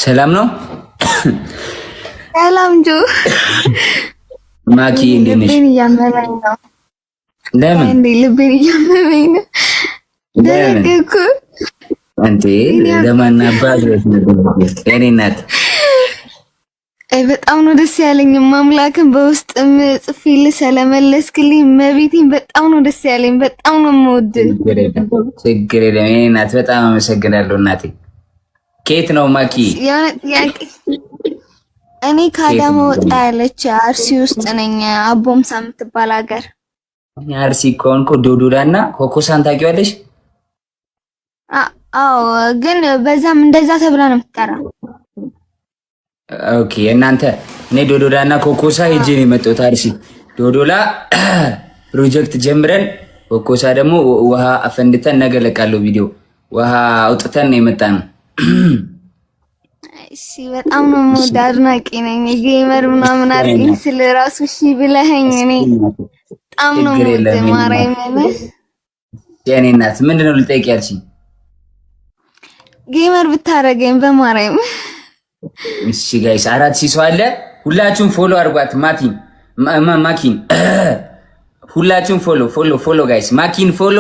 ሰላም ነው። ሰላም ጆ ማኪ እንዴት ነሽ? ልቤን እያመመኝ ነው። ለምን እንዴ? ልቤን እያመመኝ ነው። ደረገኩ አንተ ለማናባል የኔ እናት በጣም ነው ደስ ያለኝ። ማምላክን በውስጥም ጽፌልህ ስለመለስክልኝ መቤቴን በጣም ነው ደስ ያለኝ። በጣም ነው የምወድ። ችግር የለም የኔ እናት፣ በጣም አመሰግናለሁ እናቴ። ከየት ነው ማኪ? እኔ ከአዳማ ወጣ ያለች አርሲ ውስጥ ነኝ፣ አቦምሳ የምትባል ሀገር። አርሲ ከሆንኩ ዶዶላና ኮኮሳን ታውቂዋለሽ? አዎ፣ ግን በዛም እንደዛ ተብላ ነው የምትጠራው። ኦኬ፣ እናንተ እኔ ዶዶላና ኮኮሳ ሄጄ ነው የመጣሁት። አርሲ ዶዶላ ፕሮጀክት ጀምረን ኮኮሳ ደግሞ ውሃ አፈንድተን ነገ እለቃለሁ ቪዲዮ። ውሃ አውጥተን ነው የመጣነው። እሺ፣ በጣም ነው የምወድ፣ አድናቂ ነኝ። ጌመር ምናምን አድርገኝ ስለ ራሱ እሺ ብለኸኝ እኔ በጣም ነው የምወድ። ማርያምን የኔ እናት ምንድነው ልጠይቅ ያልሽኝ? ጌመር ብታረገኝ በማርያም። እሺ ጋይስ 4000 ሰው አለ። ሁላችሁም ፎሎ አድርጓት ማኪን። ሁላችሁም ፎሎ ጋይስ ማኪን ፎሎ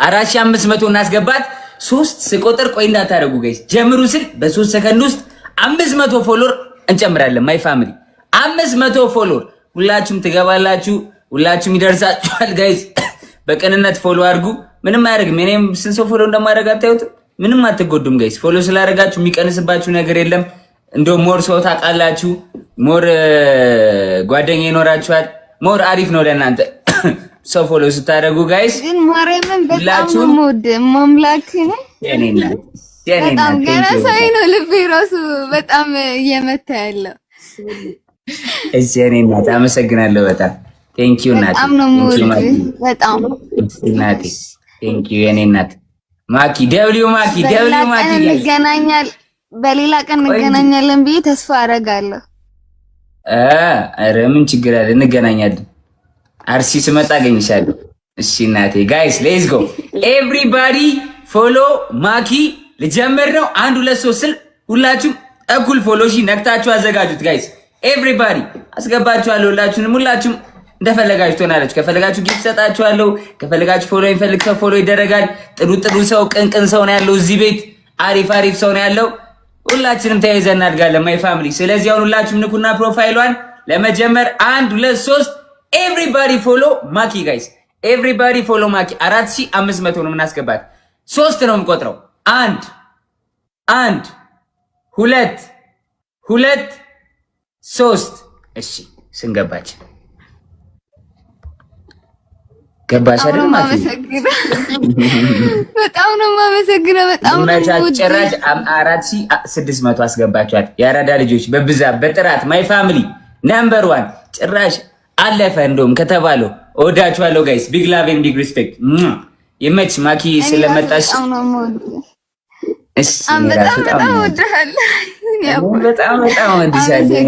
4500 እናስገባት። 3 ስቆጥር ቆይ እንዳታረጉ ጋይስ፣ ጀምሩ ስል በ3 ሰከንድ ውስጥ 500 ፎሎወር እንጨምራለን። ማይ ፋሚሊ 500 ፎሎወር ሁላችሁም ትገባላችሁ። ሁላችሁም ይደርሳችኋል ጋይስ። በቅንነት ፎሎ አድርጉ። ምንም አያደርግም። እኔም ስንት ሰው ፎሎ እንደማደርግ አታዩትም? ምንም አትጎዱም ጋይስ። ፎሎ ስላደረጋችሁ የሚቀንስባችሁ ነገር የለም። እንደው ሞር ሰው ታውቃላችሁ፣ ሞር ጓደኛ ይኖራችኋል፣ ሞር አሪፍ ነው ለእናንተ ሰው ፎሎ ስታደርጉ ጋይስ። ግን ማርያምን በጣም ነው የምወድ ማምላክ ነው የኔና በጣም ገና ሳይ ነው ልቤ ራሱ በጣም እየመታ ያለው። እሺ የኔና አመሰግናለሁ በጣም ቴንክ ዩ ናት። በጣም ነው የምወድ በጣም ናት። ቴንክ ዩ የኔ እናት ማኪ ደብሊው ማኪ እንገናኛለን። በሌላ ቀን እንገናኛለን ብዬ ተስፋ አደርጋለሁ። ኧረ ምን ችግር አለ? እንገናኛለን። አርሲ ስመጣ አገኝሻለሁ። እሺ እናቴ። ጋይስ ሌትስ ጎ ኤቭሪባዲ ፎሎ ማኪ። ልጀምር ነው። 1 2 3 ስል ሁላችሁም እኩል ፎሎ እሺ፣ ነክታችሁ አዘጋጁት ጋይስ። ኤቭሪባዲ አስገባችኋለሁ። ሁላችሁም እንደፈለጋችሁ ትሆናላችሁ። ከፈለጋችሁ ጊፍት ሰጣችኋለሁ። ከፈለጋችሁ ፎሎ የሚፈልግ ሰው ፎሎ ይደረጋል። ጥሩ ሰው ቅንቅን ሰው ነው ያለው እዚህ ቤት። አሪፍ ሰው ነው ያለው። ሁላችንም ተያይዘን እናድጋለን ማይ ፋሚሊ። ስለዚህ አሁን ሁላችሁም ንኩና ፕሮፋይሏን ለመጀመር 1 2 3 ኤቭሪባዲ ፎሎ ማኪ ጋይስ። ኤቭሪባዲ ፎሎ ማኪ። 4500 ነው የምናስገባት። 3 ነው የምቆጥረው። 1 2 3 እሺ ስንገባች ገባሽ አይደል? በጣም ነው የማመሰግነው። በጣም ነው ጭራሽ 4600 አስገባችኋት። የአራዳ ልጆች በብዛት በጥራት ማይ ፋሚሊ ነምበር 1 ጭራሽ አለፈ። እንደውም ከተባለው እወዳችኋለሁ ጋይስ። ቢግ ላቭ ኤንድ ቢግ ሪስፔክት። ይመች ማኪ ስለመጣሽ። እሺ በጣም ወድሃለሁ። በጣም ወድሻለሁ።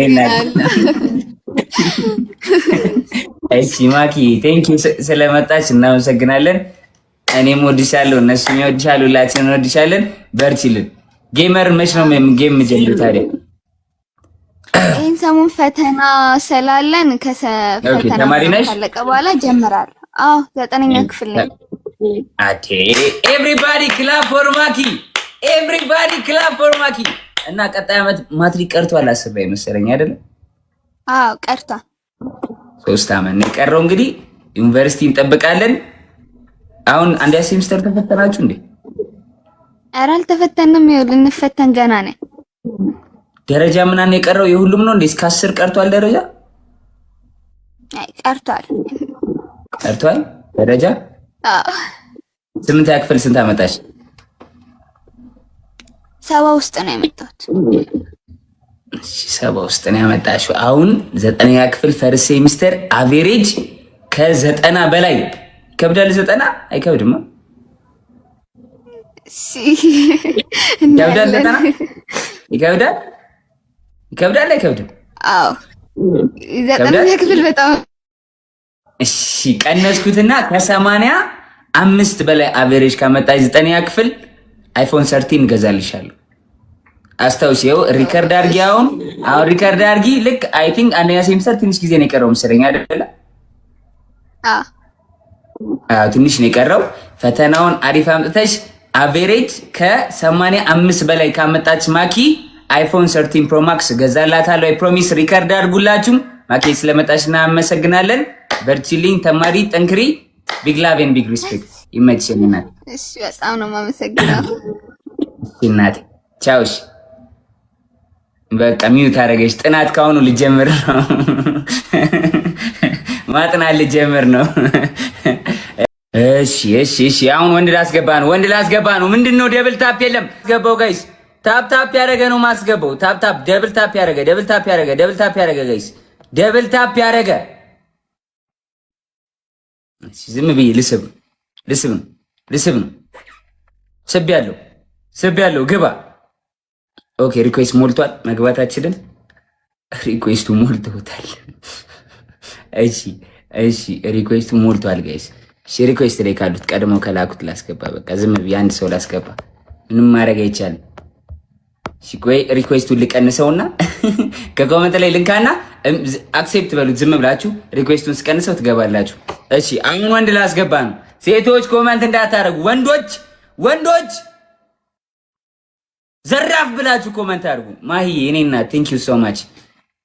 እሺ ማኪ ቴንክ ዩ ስለመጣች እናመሰግናለን። እኔም ወድሻለሁ፣ እነሱም ይወድሻሉ፣ ሁላችንም እንወድሻለን። በርቺልን። ጌመር መች ነው ጌም ጀምሩ ታዲያ? ይሄን ሰሞን ፈተና ስላለን ከፈተና ካለቀ በኋላ ጀምራለሁ። አዎ 9ኛ ክፍል ነኝ። አቴ ኤቭሪባዲ ክላፕ ፎር ማኪ፣ ኤቭሪባዲ ክላፕ ፎር ማኪ። እና ቀጣይ ዓመት ማትሪክ ቀርቷል አስበይ መሰለኝ አይደል? አዎ ቀርቷል። 3 ዓመት ነው የቀረው። እንግዲህ ዩኒቨርሲቲ እንጠብቃለን። አሁን አንድ ሴሚስተር ተፈተናችሁ እንዴ? ኧረ አልተፈተንም። ይኸውልህ ልንፈተን ገና ነን። ደረጃ ምናምን የቀረው የሁሉም ነው እንዴ? እስከ 10 ቀርቷል ደረጃ? አይ ቀርቷል ደረጃ። አዎ 8ኛ ክፍል ስንት አመጣሽ? 7 ውስጥ ነው የመጣሁት። እሺ 7 ውስጥ ነው ያመጣሽው። አሁን 9ኛ ክፍል ፈርስት ሴሚስተር አቬሬጅ ከ90 በላይ ይከብዳል። 90 አይከብድም? እሺ ይከብዳል። 90 ይከብዳል አይከብድም? አዎ 9ኛ ክፍል በጣም እሺ ቀነስኩትና ከ85 በላይ አቬሬጅ ካመጣሽ 9ኛ ክፍል አይፎን 13 እገዛልሻለሁ። አስታውሽ፣ ይኸው ሪከርድ አድርጊ። አሁን ሪከርድ አድርጊ። ልክ አይ ቲንክ አንደኛ ሴሚስተር ትንሽ ጊዜ ነው የቀረው መሰለኝ አይደለ? ትንሽ ነው የቀረው። ፈተናውን አሪፍ አምጥተሽ አቬሬጅ ከ85 በላይ ካመጣች ማኪ አይፎን 13 ፕሮ ማክስ ገዛላታለሁ። አይ ፕሮሚስ። ሪከርድ አድርጉላችሁ። ማኪ ስለመጣሽ እናመሰግናለን። በርቺልኝ፣ ተማሪ ጠንክሪ። ቢግ ላቭ ኤንድ ቢግ ሪስፔክት። ይመችሽ እናት። እሺ፣ በጣም ነው የማመሰግነው እናቴ። ቻውሽ። በቃ ሚዩት አደረገች። ጥናት ካሁኑ ልጀምር ነው። ማጥናት ልጀምር ነው። እሺ። አሁን ወንድ ላስገባ ነው። ምንድነው ደብል ታፕ የለም። ገባው ጋይስ። ታፕ ያደረገ ነው ማስገባው። ታፕ ደብል ታፕ ያደረገ ጋይስ። ደብል ታፕ ያደረገ። ዝም ብዬ ልስብ ነው። ስብ ያለው ግባ። ኦኬ ሪኩዌስት ሞልቷል። መግባታችንን ሪኩዌስቱ ሞልቶታል። እሺ ሪኩዌስቱ ሞልቷል ጋይስ። እሺ ሪኩዌስት ላይ ካሉት ቀድመው ከላኩት ላስገባ። በቃ ዝም ብዬ አንድ ሰው ላስገባ። ምንም ማድረግ አይቻልም። እሺ ቆይ ሪኩዌስቱን ልቀንሰውና ከኮመንት ላይ ልንካና አክሴፕት በሉት። ዝም ብላችሁ ሪኩዌስቱን ስቀንሰው ትገባላችሁ። እሺ አሁን ወንድ ላስገባ ነው። ሴቶች ኮመንት እንዳታረጉ። ወንዶች ዘራፍ ብላችሁ ኮመንት አድርጉ። ማሂ እኔና ቴንክ ዩ ሶ ማች።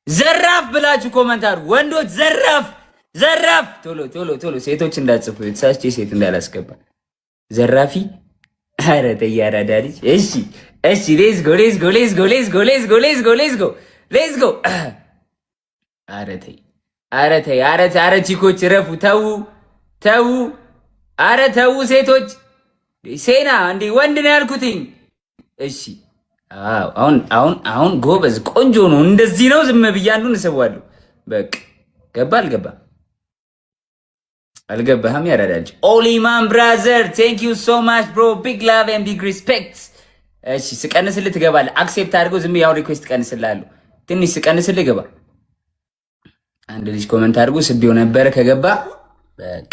ዘራፍ ብላችሁ ኮመንት አድርጉ። ወንዶች ዘራፍ። ቶሎ ሴቶች እንዳትጽፉ። የተሳስቼ ሴት እንዳላስገባ። ዘራፊ። ኧረ ተይ አራዳ ልጅ። እሺ ሌትስ ጎ። ኧረ ቺኮች ረፉ። ተው። ኧረ ተው ሴቶች። ሴና እንዴ ወንድ ነው ያልኩትኝ። እሺ አሁን ጎበዝ ቆንጆ ነው። እንደዚህ ነው። ዝም ብዬ አንዱን እሰዋለሁ። በቃ ገባ አልገባህም? ያራዳጅ ኦሊማን ብራዘር ቴንክ ዩ ሶ ማች ብሮ ቢግ ላቭ ኤንድ ቢግ ሪስፔክት። እሺ ስቀንስልህ ትገባለህ። አክሴፕት አድርገው። ዝም ያው ሪኩዌስት ቀንስልሃለሁ። ትንሽ ስቀንስልህ ገባ። አንድ ልጅ ኮመንት አድርጎ ስቢው ነበረ ከገባ በቃ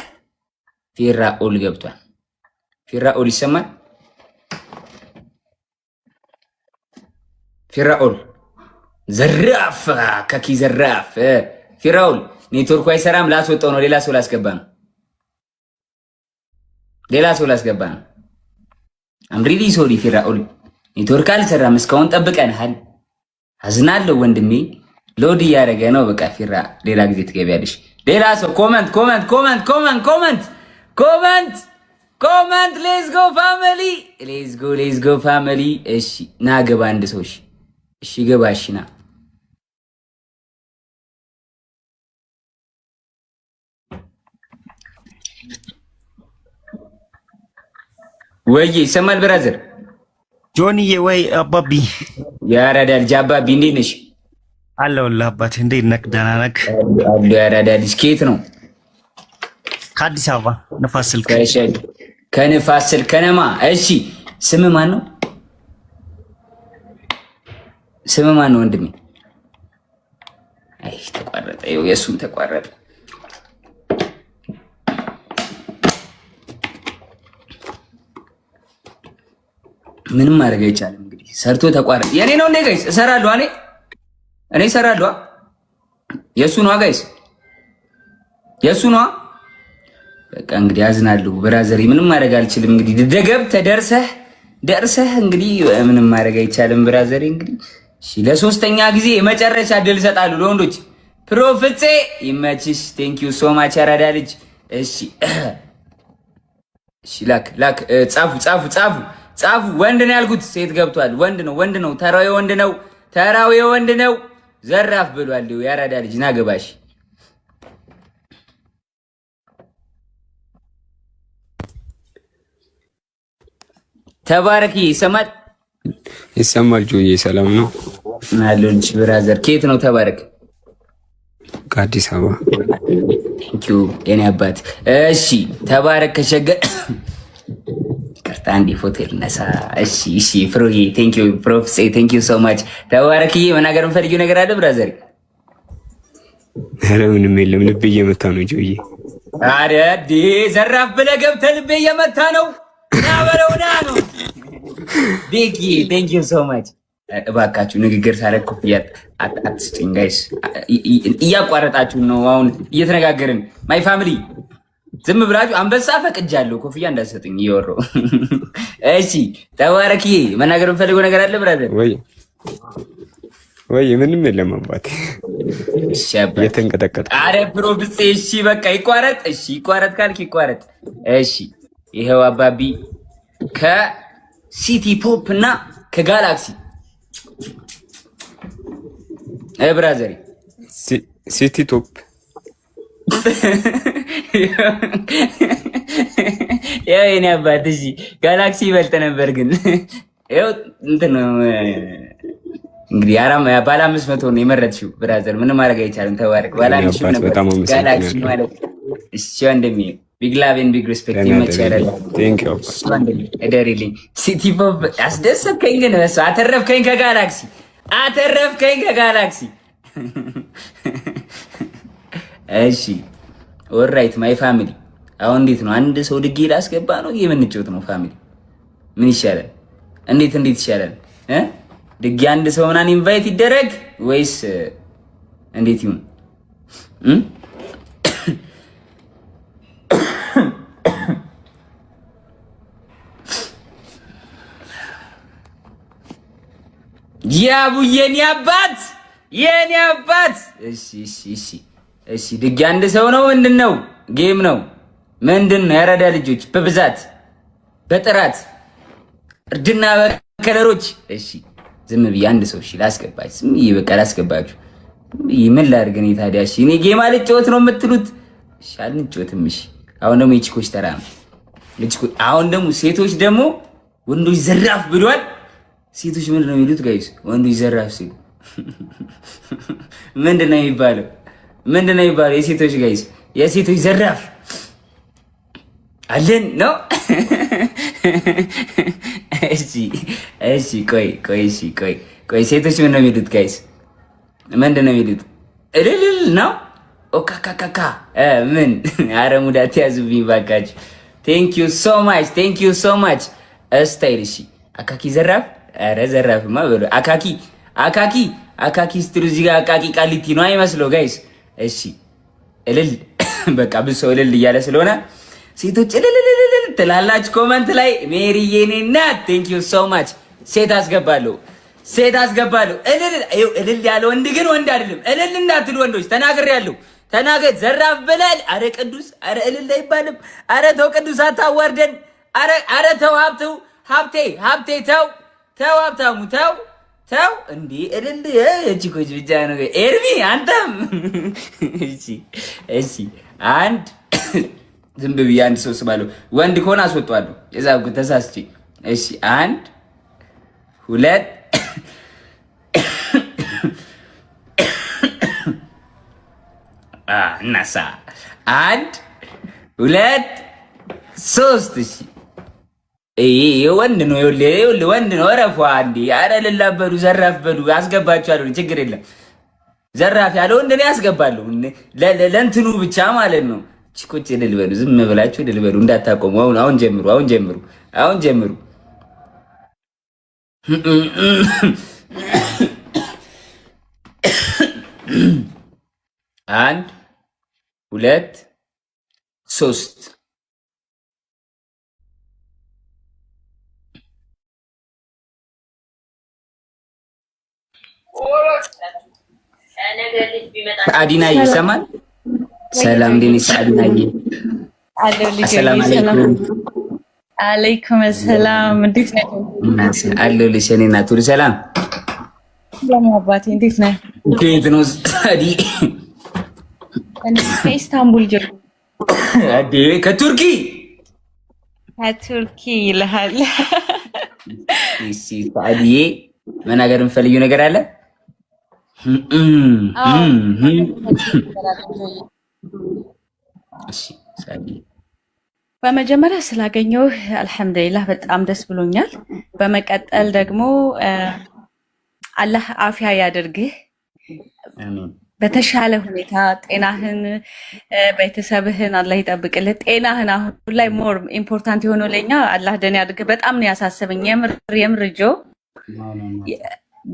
ፊራ ኦል ገብቷል። ፊራ ኦል ይሰማል። ፊራኦል ዘራፍ ከኪ ዘራፍ። ፊራኦል ኔትወርኩ አይሰራም። ላስወጣው ነው። ሌላ ሰው ላስገባ ነው። አም ሪሊ ሶሪ ፊራኦል፣ ኔትወርክ አልሰራም። እስካሁን ጠብቀንሃል። አዝናለሁ ወንድሜ። ሎድ እያደረገ ነው። በቃ ፊራ ሌላ ጊዜ ትገቢያለሽ። ሌላ ሰው ኮመንት። ሌትስ ጎ ፋሚሊ። እሺ ና ገባ አንድ ሰው። እሺ ገባ። እሺ ና ወይ ይሰማል? ብራዘር ጆኒዬ ወይ አባቢ ያራዳ ልጅ አባቢ እንዴት ነሽ? አለሁልህ አባቴ። እንዴት ነህ? ደህና ነህ? ያራዳ ልጅ ከየት ነው? ከአዲስ አበባ ንፋስ ስልክ። ከንፋስ ስልክ ከነማ። እሺ ስም ማን ነው? ወንድሜ? አይ ተቋረጠ። የእሱም ተቋረጠ። ምንም ማድረግ አይቻልም። እንግዲህ ሰርቶ ተቋረጠ። የኔ ነው እንዴ ጋይስ? እሰራለሁ። እኔ እሰራለሁ። የእሱ ነው ጋይስ፣ የእሱ ነው። በቃ እንግዲህ አዝናለሁ ብራዘሪ። ምንም ማድረግ አልችልም። እንግዲህ ደገብተህ ደርሰህ እንግዲህ ምንም ማድረግ አይቻልም ብራዘሪ። እንግዲህ እሺ ለሶስተኛ ጊዜ የመጨረሻ እድል እሰጣለሁ ለወንዶች። ፕሮፍፄ ይመችሽ። ቴንክ ዩ ሶ ማች ያራዳ ልጅ። እሺ ላክ። ጻፉ። ወንድ ነው ያልኩት። ሴት ገብቷል። ወንድ ነው። ተራው የወንድ ነው። ዘራፍ ብሏል። ያራዳ ልጅ ና ገባሽ። ተባረክ። ይሰማል ጆዬ? ሰላም ነው አለሁልሽ ብራዘር። ከየት ነው ተባረክ? ከአዲስ አበባ። ቴንኪዩ የኔ አባት። እሺ ተባረክ። ከሸገር ቅርታ አንዴ ፎቶ ልነሳ። እሺ ፍሮዬ ቴንኪዩ። ፕሮፍሴ ቴንኪዩ ሶ ማች። ተባረክዬ። መናገር የምፈልጊው ነገር አለ ብራዘር? ኧረ ምንም የለም። ልቤ እየመታ ነው ጆዬ። አረ ዘራፍ ብለህ ገብተህ ልቤ እየመታ ነው። ና በለው ና ነው ቤኪ ቴንክ ዩ ሶ ማች። እባካችሁ ንግግር ሳደርግ ኮፍያ አትስጡኝ ጋይስ። እያቋረጣችሁ ነው። አሁን እየተነጋገርን ማይ ፋሚሊ ዝም ብላችሁ አንበሳ ፈቅጃለሁ። ኮፍያ እንዳትሰጡኝ እየወራሁ። እሺ ተባረኪ። መናገር የምፈልገው ነገር አለ ብራዘር? ወይ ምንም የለም አባቴ። እሺ አባቴ የተንቀጠቀጠ አረ ፕሮብስ። እሺ በቃ ይቋረጥ። እሺ ይቋረጥ ካልክ ይቋረጥ። እሺ ይሄው አባቢ ከሲቲ ፖፕ እና ከጋላክሲ ብራዘሪ ሲቲ ቶፕ ያው የኔ አባት። እሺ ጋላክሲ ይበልጥ ነበር ግን ያው እንትን ነው እንግዲህ ባለ 500 ነው የመረጥሽው ብራዘር። ምንም ማድረግ አይቻልም። ተባረክ። ባለ 500 ነበር ጋላክሲ ማለት። እሺ ወንድሜ ቢግ ላቭ ኤንድ ቢግ ሪስፔክት ይመቻል። ቴንክ ዩ እደሪልኝ። ሲቲ ፖፕ አስደሰትከኝ ግን በስ አተረፍከኝ ከጋላክሲ እሺ ኦልራይት ማይ ፋሚሊ። አሁን እንዴት ነው? አንድ ሰው ድጌ ላስገባ ነው የምንጮት ነው ፋሚሊ። ምን ይሻላል? እንዴት ይሻላል? ድጌ አንድ ሰው ምናምን ኢንቫይት ይደረግ ወይስ እንዴት ይሁን? ያቡ የኔ አባት። እሺ ድጌ አንድ ሰው ነው። ምንድነው? ጌም ነው ምንድነው? ያረዳ ልጆች በብዛት በጥራት እርድና በከለሮች። እሺ ዝም ብዬ አንድ ሰው እሺ ላስገባች። ዝም ብዬ በቃ ላስገባችሁ። ምን ላድርግ እኔ ታዲያ? እሺ እኔ ጌም አልጫወት ነው የምትሉት? እሺ አልጫወትም። እሺ አሁን ደግሞ የቺኮች ተራ ነው። አሁን ደግሞ ሴቶች ደግሞ ወንዶች ዘራፍ ብሏል። ሴቶች ምንድነው የሚሉት ጋይስ? ወንዶች ዘራፍ ሲሉ ምንድነው የሚባለው? የሴቶች ጋይስ የሴቶች ዘራፍ አለን ነው። እሺ ቆይ ሴቶች ምን ነው የሚሉት ጋይስ? ምንድነው የሚሉት? እልል ነው ኦካካካካ ምን? አረ ሙዳት ያዙብኝ ባካችሁ። ቴንክ ዩ ሶ ማች ስታይል። እሺ አካኪ ዘራፍ። አረ ዘራፍማ በሉ አካኪ ስትሉ እዚህ ጋር አቃቂ ቃሊቲ ነው አይመስለው ጋይስ። እሺ እልል በቃ ብዙ ሰው እልል እያለ ስለሆነ ሴቶች እልል ትላላችሁ ኮመንት ላይ። ሜሪ የኔ እናት ቴንክ ዩ ሶ ማች። ሴት አስገባለሁ። እልል ያለ ወንድ ግን ወንድ አይደለም። እልል እንዳትሉ ወንዶች ተናግሬያለሁ። ተናገር ዘራፍ ብለል። አረ ቅዱስ፣ አረ እልል አይባልም። አረ ተው ቅዱስ አታዋርደን። አረ ተው ሀብቴ ተው ሀብታሙ ተው እንዴ እልል እጅኮች ብቻ ነው። ኤርሚ አንተም እሺ አንድ ዝም ብዬ አንድ ሰው ስባለሁ። ወንድ ከሆነ አስወጣዋለሁ። የዛብኩት ተሳስቼ። እሺ 1 2 እናሳ 1 2 3 እሺ ወንድ ነው። ወንድ ነው። ረፏ እንዴ! አረ ልላበሉ ዘራፍ በሉ አስገባችኋለሁ። ችግር የለም። ዘራፍ ያለው እንደኔ ያስገባለሁ። ለእንትኑ ብቻ ማለት ነው። ቺኮች እልል በሉ። ዝም ብላችሁ እልል በሉ እንዳታቆሙ። አሁን ጀምሩ። 1 2 3 አዲና ይሰማል። ሰላም ዲኒ ሰዓድናዬ ሰላም አለይኩም ሰላም። እንዴት ነህ? አለሁልሽ የእኔ እናት ሁሉ ሰላም። ሰላም አባቴ እንዴት ነህ? እንዴት ነው ሳዲ? ከኢስታንቡል ጀምሮ አዴ ከቱርኪ ይልሃል። እሺ ሳዲዬ መናገር የምፈልጊው ነገር አለ? እሺ ሳዲ በመጀመሪያ ስላገኘሁህ አልሐምዱሊላህ በጣም ደስ ብሎኛል። በመቀጠል ደግሞ አላህ አፊያ ያድርግህ። አሜን። በተሻለ ሁኔታ ጤናህን፣ ቤተሰብህን አላህ ይጠብቅልህ። ጤናህን አሁን ላይ ሞር ኢምፖርታንት የሆነው ለኛ አላህ ደህና ያድርግህ። በጣም ነው ያሳሰበኝ የምር ጆ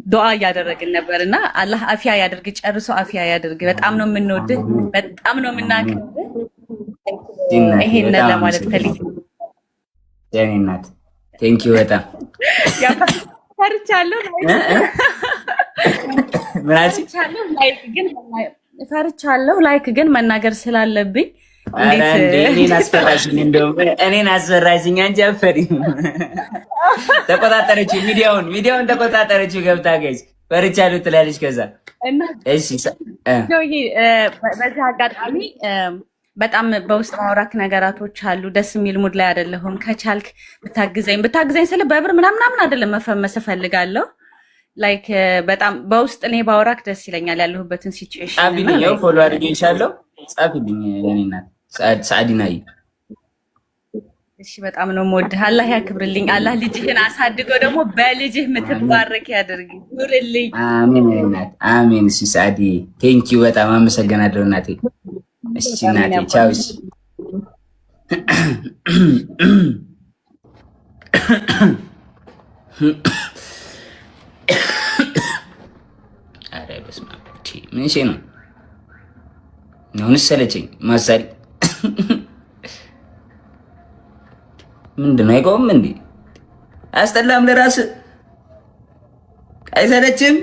ዱዓ እያደረግን ነበር እና አላህ አፊያ ያድርግ፣ ጨርሶ አፊያ ያድርግ። በጣም ነው የምንወድህ፣ በጣም ነው የምናከብርህ። ይሄን ለማለት ፈልጌ የኔ እናት ቴንኪው በጣም ፈርቻለሁ። ላይክ ግን መናገር ስላለብኝ እኔን አስፈራሽኝ እንጂ አትፈሪም። ተቆጣጠረችው፣ ሚዲያውን ተቆጣጠረችው። ገብታ ገዝ ፈርቻለሁ ትላለች። ከዛ እሺ በዚህ አጋጣሚ በጣም በውስጥ ማውራት ነገራቶች አሉ። ደስ የሚል ሙድ ላይ አይደለሁም። ከቻልክ ብታግዘኝ ስለ በብር ምናምን አይደለም መፈመስ እፈልጋለሁ። ላይክ በጣም በውስጥ እኔ ባወራክ ደስ ይለኛል ያለሁበትን ሲቹዌሽን። ጻፊልኝ፣ ፎሎ አድርጌሻለሁ። ጻፊልኝ የኔ እናት ሰዓዲናይ። እሺ በጣም ነው የምወድህ። አላህ ያክብርልኝ። አላህ ልጅህን አሳድገው ደግሞ በልጅህ የምትባረክ ያድርግ። ኑርልኝ። አሜን እናት አሜን። እሺ ሰዓዲ ቴንኪው በጣም አመሰግናለሁ እናቴ። እሺ እናቴ ቻው። እሺ አረ በስመ አብ ምን ሽ ነው ነውን ሰለቸኝ ማሳል ምንድን ነው አይቆም እንዴ? አስጠላም ለራስ አይሰለችም?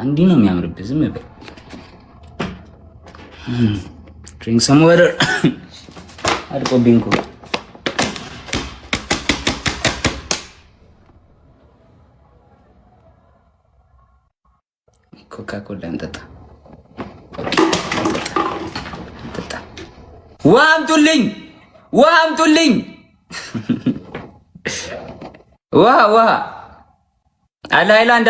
እንዲህ ነው የሚያምርብህ። ዝም በል ድሪንክ ሰም ዋተር አልቆብኝ እኮ ኮካ ኮላ እንጠጣ። ውሃ አምጡልኝ፣ ውሃ አለ ሃይላንዳ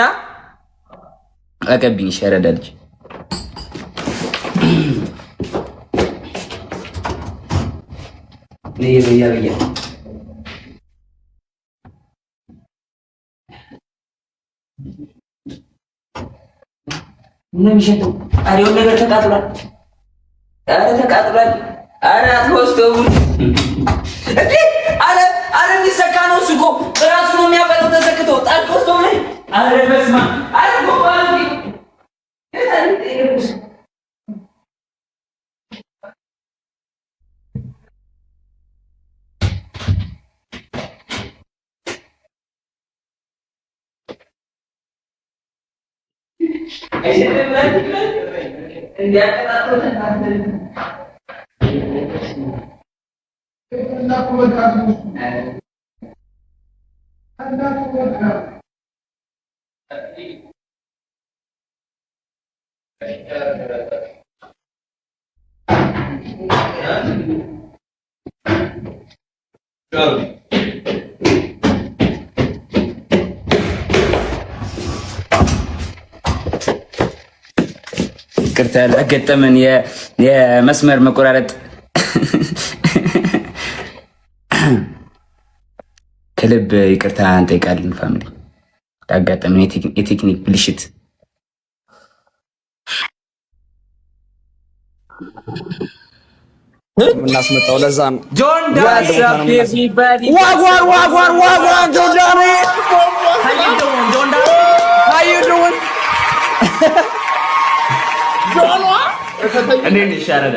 አቀብኝ። ሸረዳ ልጅ በያ ምን የሚሸተው? ኧረ የሆነ ነገር ተቃጥሏል። ኧረ አትወስደው እንዴ! ኧረ የሚሰካ ነው እሱ እኮ እራሱ ነው የሚያፈጠው። ተሰክቶ ጣልቆ ወስደው ላይ ኧረ በስመ አብ ኧረ ጎባል ይቅርታ ያጋጠመን የመስመር መቆራረጥ ከልብ ይቅርታ እንጠይቃለን። ፋሚሊ ያጋጠመን የቴክኒክ ብልሽት የምናስመጣው ለዛ ነው። ጆን ዳንስ ኤቨሪባዲ ዋጓን ጆን ዳኒ how you doing እንዴት ይሻላል?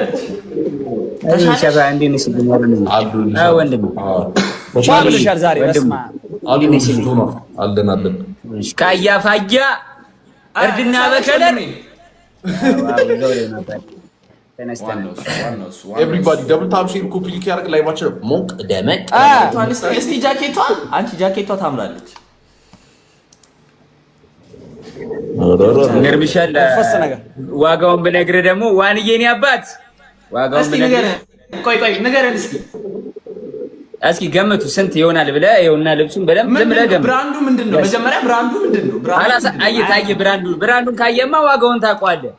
ተሻለ እንዴ ነው ሲገኛል? አብዱልlah ወንድም ሻብልሻል ዛሬ በስማ አለን ካያ ፋያ እርድና በከለር ኤቭሪባዲ ደብል ታፕ ሼር ኮፒ ሊክ ያርግ ላይቫችን ሞቅ ደመቅ። እስቲ ጃኬቷ አንቺ ጃኬቷ ታምራለች። ገርምሻል። ዋጋውን ብነግርህ ደግሞ ዋንዬ እኔ አባት ዋጋውን ብነግርህ ቆይ ንገረን እስኪ ገምቱ ስንት ይሆናል ብለህ ይኸውና ልብሱን በደምብ ዝም ብለህ ገምት። ብራንዱ ምንድነው? መጀመሪያ ብራንዱ ምንድነው? አየህ ብራንዱን ካየማ ዋጋውን ታውቀዋለህ።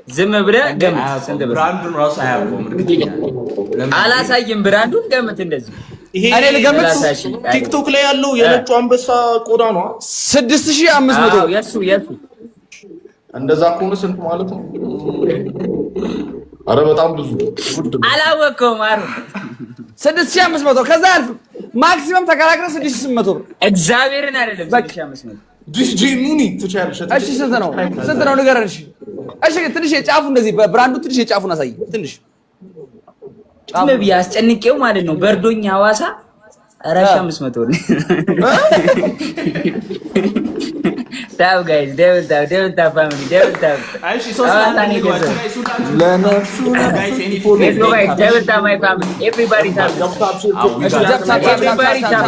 ዝም ብለህ ገምት ስንት ብር። ብራንዱን ራሱ አያውቀውም። እርግጠኛ አላሳይም። ብራንዱን ገምት እንደዚህ እኔ ልገምት ቲክቶክ ላይ ያለው የነጩ አንበሳ ቆዳ ነው 6500 የሱ እንደዛ ከሆነ ስንት ማለት ነው? አረ በጣም ብዙ አላወቀውም። አሩ 6500 ከዛ አልፍ ማክሲመም ተከራክረ 6800 ብር እግዚአብሔርን አይደለም 6500 ዲጂ ሙኒ ትቻለሽ። እሺ ስንት ነው ንገረን። እሺ ትንሽ የጫፉ እንደዚህ በብራንዱ ትንሽ የጫፉን አሳይ። ትንሽ ጫፍ ቢያስጨንቄው ማለት ነው በርዶኛ ሐዋሳ 4500 ነው። ታው ጋይስ ደብል ታው ፋሚሊ ደብል ታው እሺ ሶስት አንድ ለነፍሱ ጋይስ ኤኒ ደብል ታው ማይ ፋሚሊ ኤቭሪባዲ ታው ኤቭሪባዲ ታው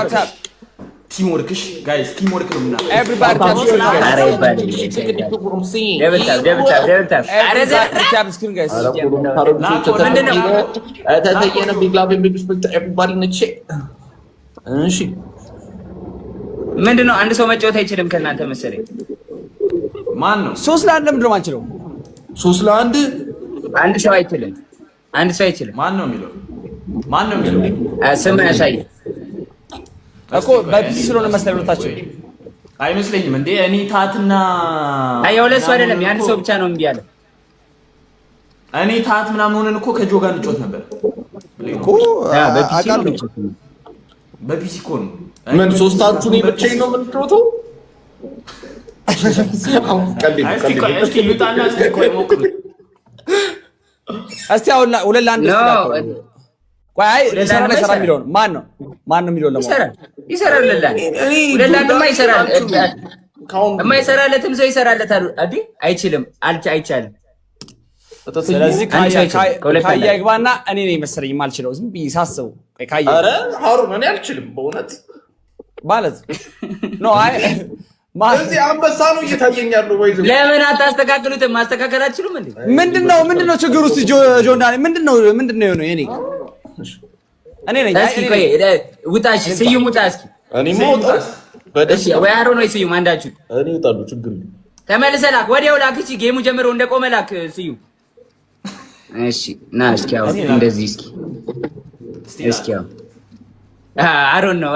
ቲም ወርክሽ ጋይስ ቲም ወርክ ነው ምና ኤቭሪባዲ ታው ደብል ታው አረ ታብ ስክሪን ጋይስ ተተየነ ቢግ ላቭ ኤንድ ሪስፔክት ኤቭሪባዲ ነች። እሺ ምንድነው አንድ ሰው መጫወት አይችልም ከእናንተ መሰለኝ። ማን ነው 3 ለ1 ለምንድን ነው የማንችለው? 3 ለ1 አንድ ሰው አይችልም። ማን ነው የሚለው? ስም ያሳይ እኮ በፒሲ ስለሆነ መሰለኝ ወጣችሁ አይመስለኝም እንዴ? እኔ ታትና የሁለት ሰው አይደለም የአንድ ሰው ብቻ ነው እምቢ ያለ። እኔ ታት ምናምን ሆነን እኮ ከጆ ጋር እንጫወት ነበር እኮ በፒሲ እኮ ነው። ምን ሶስታችሁ ነው ብቻዬን ነው የምትጫወተው? እስኪ ልጣና እስኪ ቆይ ሞክሩ እስቲ አሁን ሁለት ለአንድ ቆይ አይ ይሰራ የሚለውን ማን ነው የሚለው ይሰራል ለላን ሁለት ለአንድማ ይሰራል። የማይሰራለትም ሰው ይሰራለታል አይደል? አይችልም አይቻልም። ስለዚህ ካያ ይግባና እኔ ነኝ መሰለኝ የማልችለው ዝም ብዬ ሳስበው ካያ ኧረ ሃሩን እኔ አልችልም በእውነት ማለት ነው። አይ እዚህ አንበሳ ነው እየታየኝ ያለው ወይ ለምን አታስተካክሉትም? ማስተካከል አትችሉም እንዴ? ምንድነው ችግሩ? እስቲ ጆንዳኔ ምንድነው የሆነው? እኔ ነኝ እስኪ ቆይ ውጣሽ ስዩም ውጣ እስኪ እኔ ሞጣ በደስ ወይ ሃሩን ወይ ስዩም አንዳችሁ እኔ ወጣሉ ችግር ነው። ተመልሰህ ላክ ወዲያው ላክ። እሺ ጌሙ ጀምሮ እንደቆመ ላክ ስዩም። እሺ ና እስኪ አሁን እንደዚህ እስኪ አሁን ሃሩን ነው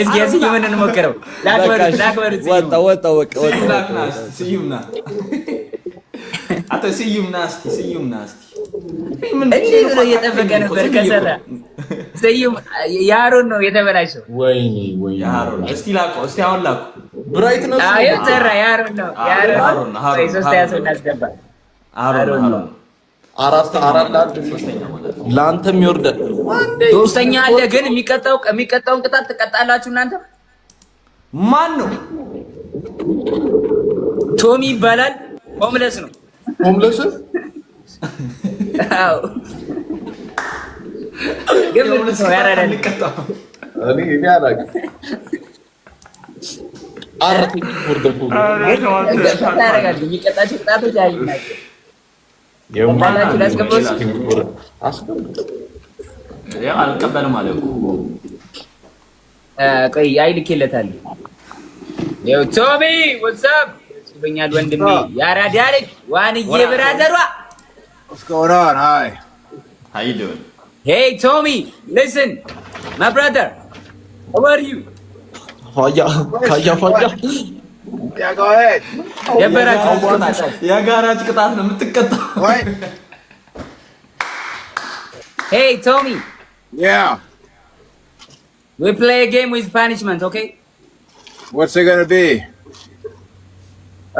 እስኪ ስዩምን እንሞክረው። ላክበር ወጣ ስዩምና አቶ ስዩምና እስቲ ምን እየጠበቀ ነበር ከሰራ ስዩም የሃሩን ነው የተበላሸው። ወይኔ ሃሩን እስቲ ላከው እስቲ አሁን ላከው ብራይት ነው ሰራ የሃሩን ነው ሶስት ያሰው እናስገባ ሃሩን ነው አራት ለአንተም ይወርዳል። ሶስተኛ አለ ግን የሚቀጣውን ቅጣት ትቀጣላችሁ እናንተ። ማን ነው? ቶሚ ይባላል። ሆምለስ ነው። አዎ ግን ነው ያራዳል። እኔ አላውቅም። አራት ይወርዳል። የሚቀጣቸው ቅጣቶች አይናቸው አልቀበልም አለ እኮ። ቆይ አይልክለታል። ይኸው ቶሚ ወሳብ ይበኛል ወንድሜ ያራዳ ልጅ ዋንዬ ብራዘሯ What's going on? Hi. How you doing? Hey Tommy, listen, my brother. How are you? Faya. Yeah, go ahead. የጋራጅ ቅጣት ነው የምትቀጣው። What? Hey Tommy. Yeah. We play a game with punishment, okay? What's it gonna be?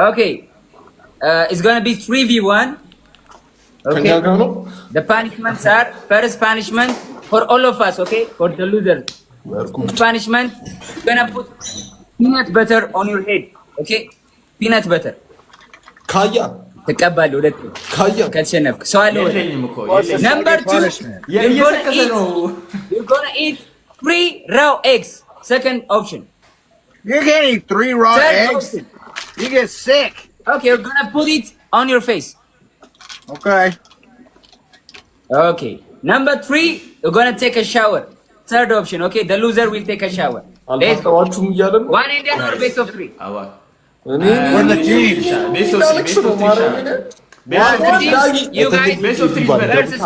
Okay. It's gonna be 3v1. Okay. The punishments are first punishment for all of us, okay? For the loser. Punishment, you're gonna put peanut butter on your head, okay? Peanut butter. Kaya. ተቀበል ሁለት Kaya. ከተሸነፍክ ሰው አለ። Number 2, you're gonna eat 3 raw eggs. Second option. You can't eat 3 raw eggs. Option. You get sick. Okay, you're gonna put it on your face. Okay. Okay. Number 3, you're gonna take a shower. Third option, okay? The loser will take a shower. Let's go. One Indian or best of 3? We're the team. You guys versus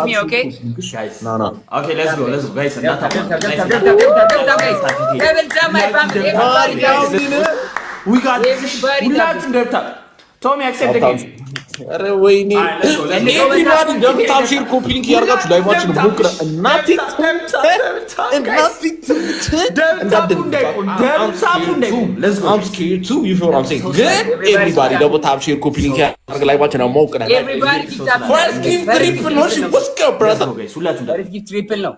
me, okay? Guys. No. Okay, let's go, guys. Double tap, my family. Everybody, guys. We got this. Everybody, ሁላችሁም ደብታብ Tommy accept the game. ኧረ ወይኔ ኤቭሪባዲ ደብታብ ሼር ኮፒ ሊንክ ያርጋችሁ ላይቫችን ሞክራ እናቴ I'm scared too, you feel what I'm saying? Good, everybody ደብታብ ሼር ኮፒ ሊንክ ያርጋ ላይቫችን ሞክራ First gift triple ነው what's up brother? First gift triple ነው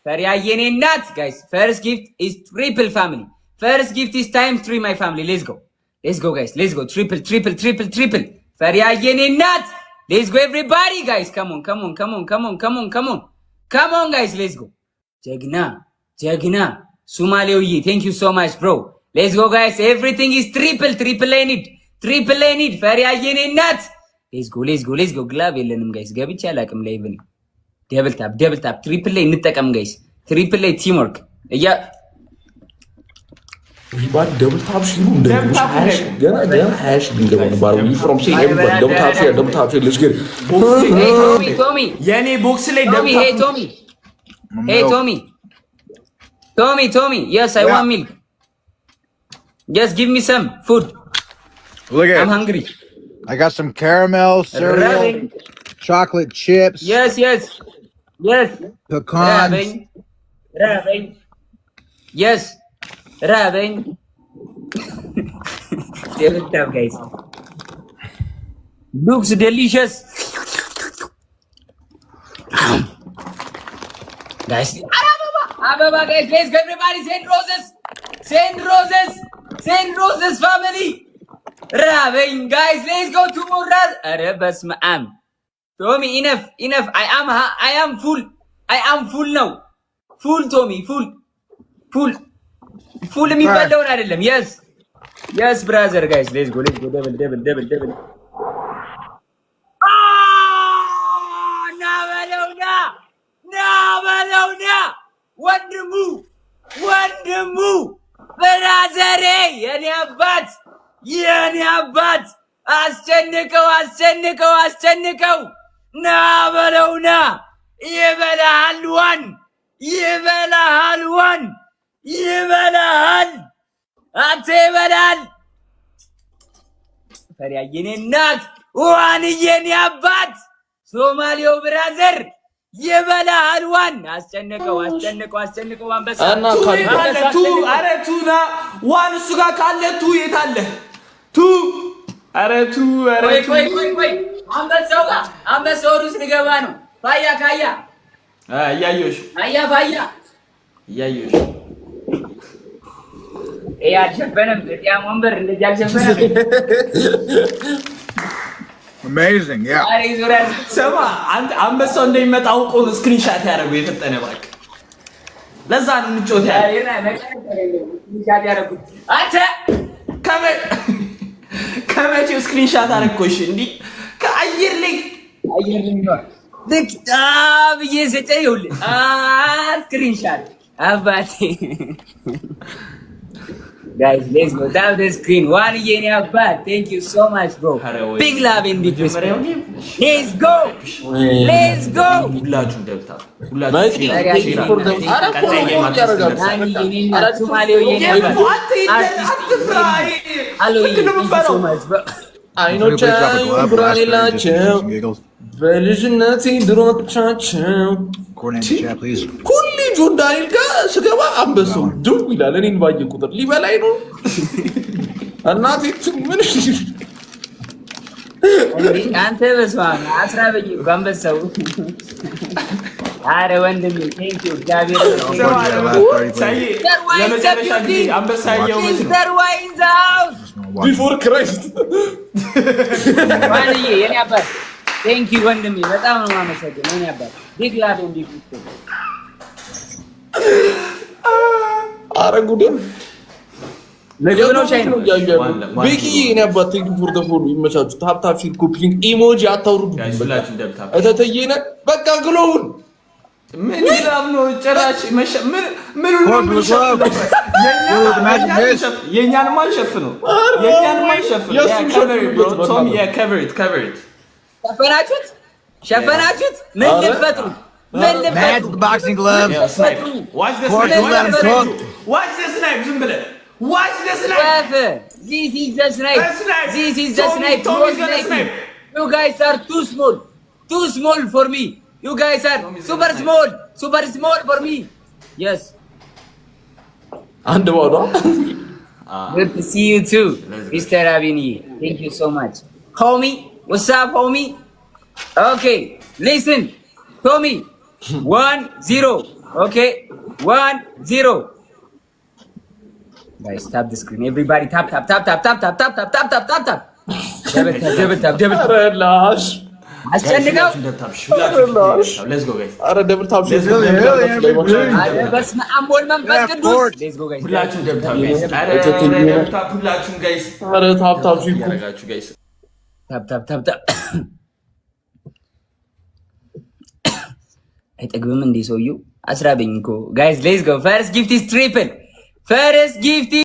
ፈሪያ የኔ እናት guys. First gift is triple family. First gift is times 3 my family. Let's go guys. Let's go. Triple. ፈሪያ የኔ እናት. Let's go everybody guys. Come on guys. Let's go. ጀግና ሱማሌውዬ thank you so much bro. Let's go guys. Everything is triple I need. ፈሪያ የኔ እናት. Let's go. ግላብ የለንም guys. ገብቼ አላቅም ላይ ብን ደብል ታፕ ትሪፕል ላይ እንጠቀም guys. ትሪፕል ላይ ቲም ወርክ Everybody double tap share gonna hash bingo bar we from saying everybody double tap share let's get it. Hey Tommy የኔ ቦክስ ላይ Tommy hey Tommy yes I want milk. Just give me some food. Look at I'm hungry. I got some caramel, cereal, chocolate chips. Yes. Pecans. Rabin. Yes. Rabin. Tell it up, guys. Looks delicious. Guys, Ababa, guys, let's go everybody. Send roses, family. Rabin, guys, let's go to Murad. Arabas ma'am. Tommy, enough. I am full. Now. Full, Tommy, full. Full የሚባለውን አይደለም. Yes brother guys, let's go double. ና በለውና ወንድሙ ብራዘሬ የኔ አባት አስጨንቀው ና በለውና ይበላል አንተ ይበላል ፈሪያ የኔ እናት ዋንዬ የኔ አባት ሶማሌው ብራዘር ይበላል ዋን አስጨንቀው አንበሳ ቱና ዋን እሱ ጋር ካለ ቱ የት አለ ቱ ቆይ አንበሳው ጋር አንበሳው ውስጥ ሊገባ ነው ፋያ ካያ እያየሁሽ አልሸፈነም ለቲያም ወንበር እንደዚህ አልሸፈነም Amazing, yeah. ሰማ አንተ አንበሳው እንደሚመጣ አውቆ ነው ስክሪንሻት ያደረገው የፈጠነ ባክ ለዛ ነው እንጮት ያደረጉት አንተ ከመቼው ስክሪንሻት አደረግኩሽ እንዴ ከአየር ላይ ነው ልክታብ እየሰጠው ስክሪንሻት አባቴ Guys, let's go down the screen. One year in your butt. Thank you so much, bro. Big love and big respect. Let's go. ሁላችሁም ደብታ በልጅነቴ ድሮቻቸው ሁሌ ጆን ዳንኤል ጋር ስገባ አንበሳው ድው ይላል። እኔን ባየ ቁጥር ሊበላይ ነው እናቴ ምን አንተ በስማም አስራበኝ አንበሳው አረ ወንድሜ ቴንክ ዩ እግዚአብሔር ቢፎር ክራይስት ማንዬ የኔ አባት ቴንክ ዩ ወንድሜ በጣም ነው የማመሰግነው የኔ አባት ቢግ ላቭ ኤንድ ቢግ ሪስፔክት አረ ጉድ ለጆ ነው ሻይ ነው ቤኪ የኔ አባት ቴንክ ዩ ፎር ዘ ፎሎ ይመቻችሁ ታፕ ሺር ኮፒ ሊንክ ኢሞጂ አታውርዱ እተተየነ በቃ ግሎውን ምን ይላል ነው ጭራሽ ምን የኛን ማን ሸፍነው ቶሚ cover it ሸፈናችሁት? ምን ልትፈጥሩ? Man's the boxing gloves. Watch this. Course, you let him talk. Watch this snipe. ዝም ብለህ watch this snipe. This is the snipe. This is the snipe. You guys are too small for me. You guys are super small for me. Yes. አንድ ባዶ Good to see you too, Mr. Abini. Thank you so much. Homie, what's up, homie? Okay, listen, Tommy. 1-0. Okay, 1-0. Guys, tap the screen. Everybody tap. Double tap. relax. አስጨንቀው Let's go guys. አረ ደብል ታፕ በስመ አብ ወወልድ ወመንፈስ ቅዱስ Let's go guys. ሁላችሁም ደብል ታፕ guys. አረ ደብል ታፕ ሁላችሁም guys. አረ ታፕ ያረጋችሁ guys. ታፕ አይጠግብም እንዴ ሰውየው? አስራበኝ እኮ ጋይስ ሌትስ ጎ ፈርስት ጊፍት ኢዝ ትሪፕል ፈርስት ጊፍት